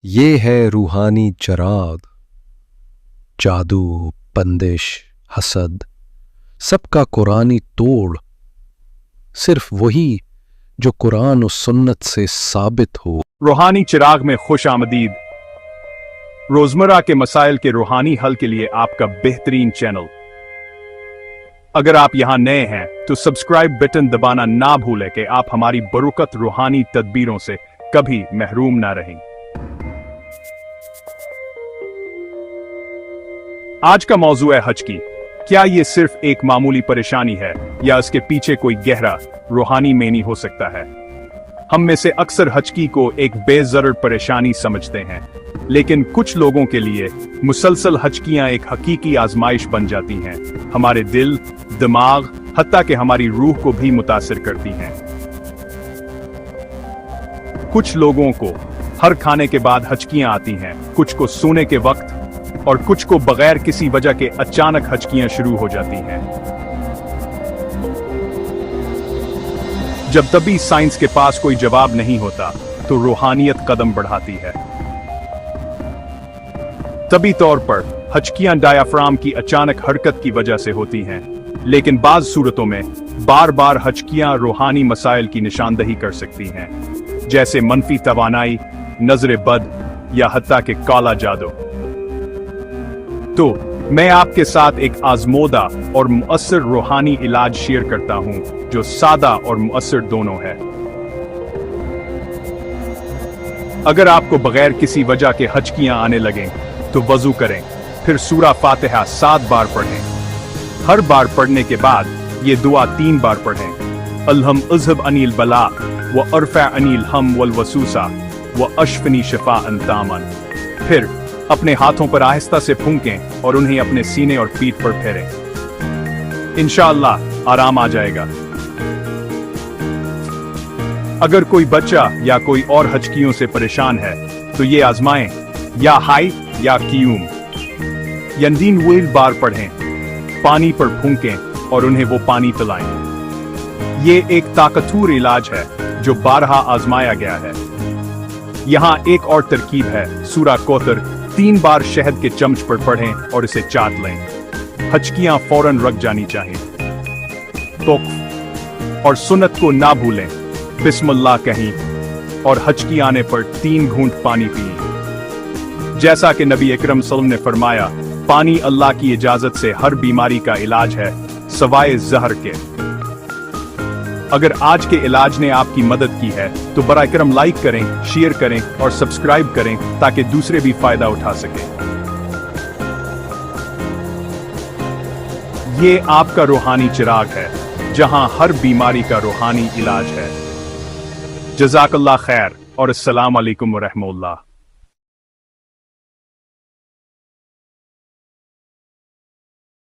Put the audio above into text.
یہ ہے روحانی چراغ، جادو، بندش، حسد، سب کا قرآنی توڑ، صرف وہی جو قرآن و سنت سے ثابت ہو۔ روحانی چراغ میں خوش آمدید۔ روزمرہ کے مسائل کے روحانی حل کے لیے آپ کا بہترین چینل۔ اگر آپ یہاں نئے ہیں تو سبسکرائب بٹن دبانا نہ بھولیں کہ آپ ہماری برکت روحانی تدبیروں سے کبھی محروم نہ رہیں۔ آج کا موضوع ہے حج کی۔ کیا یہ صرف ایک معمولی پریشانی ہے یا اس کے پیچھے کوئی گہرا روحانی معنی ہو سکتا ہے؟ ہم میں سے اکثر حج کی کو ایک بے ضرر پریشانی سمجھتے ہیں، لیکن کچھ لوگوں کے لیے مسلسل حجکیاں ایک حقیقی آزمائش بن جاتی ہیں، ہمارے دل، دماغ، حتیٰ کہ ہماری روح کو بھی متاثر کرتی ہیں۔ کچھ لوگوں کو ہر کھانے کے بعد حجکیاں آتی ہیں، کچھ کو سونے کے وقت، اور کچھ کو بغیر کسی وجہ کے اچانک حجکیاں شروع ہو جاتی ہیں۔ جب طبی سائنس کے پاس کوئی جواب نہیں ہوتا تو روحانیت قدم بڑھاتی ہے۔ طبی طور پر حجکیاں ڈایافرام کی اچانک حرکت کی وجہ سے ہوتی ہیں، لیکن بعض صورتوں میں بار بار حجکیاں روحانی مسائل کی نشاندہی کر سکتی ہیں، جیسے منفی توانائی، نظر بد، یا حتیٰ کہ کالا جادو۔ تو میں آپ کے ساتھ ایک آزمودہ اور مؤثر روحانی علاج شیئر کرتا ہوں جو سادہ اور مؤثر دونوں ہے۔ اگر آپ کو بغیر کسی وجہ کے حجکیاں آنے لگیں تو وضو کریں، پھر سورہ فاتحہ 7 بار پڑھیں۔ ہر بار پڑھنے کے بعد یہ دعا 3 بار پڑھیں: اللہم اذہب عنی البلاء و ارفع عنی الہم والوسوسہ و اشفنی شفاء تاما۔ پھر اپنے ہاتھوں پر آہستہ سے پھونکیں اور انہیں اپنے سینے اور پیٹھ پر پھیریں۔ انشاءاللہ آرام آ جائے گا۔ اگر کوئی بچہ یا کوئی اور حجکیوں سے پریشان ہے تو یہ آزمائیں، یا ہائی یا قیوم۔ یندین ویل بار پڑھیں، پانی پر پھونکیں اور انہیں وہ پانی پلائیں۔ یہ ایک طاقتور علاج ہے جو بارہا آزمایا گیا ہے۔ یہاں ایک اور ترکیب ہے: سورہ کوثر 3 بار شہد کے چمچ پر پڑھیں اور اسے چاٹ لیں۔ حجکیاں فوراً رک جانی چاہیے۔ توقف اور سنت کو نہ بھولیں، بسم اللہ کہیں اور حجکی آنے پر 3 گھونٹ پانی پئیں۔ جیسا کہ نبی اکرم صلی اللہ علیہ وسلم نے فرمایا، پانی اللہ کی اجازت سے ہر بیماری کا علاج ہے سوائے زہر کے۔ اگر آج کے علاج نے آپ کی مدد کی ہے تو براہ کرم لائک کریں، شیئر کریں اور سبسکرائب کریں تاکہ دوسرے بھی فائدہ اٹھا سکیں۔ یہ آپ کا روحانی چراغ ہے جہاں ہر بیماری کا روحانی علاج ہے۔ جزاک اللہ خیر اور السلام علیکم ورحمۃ اللہ۔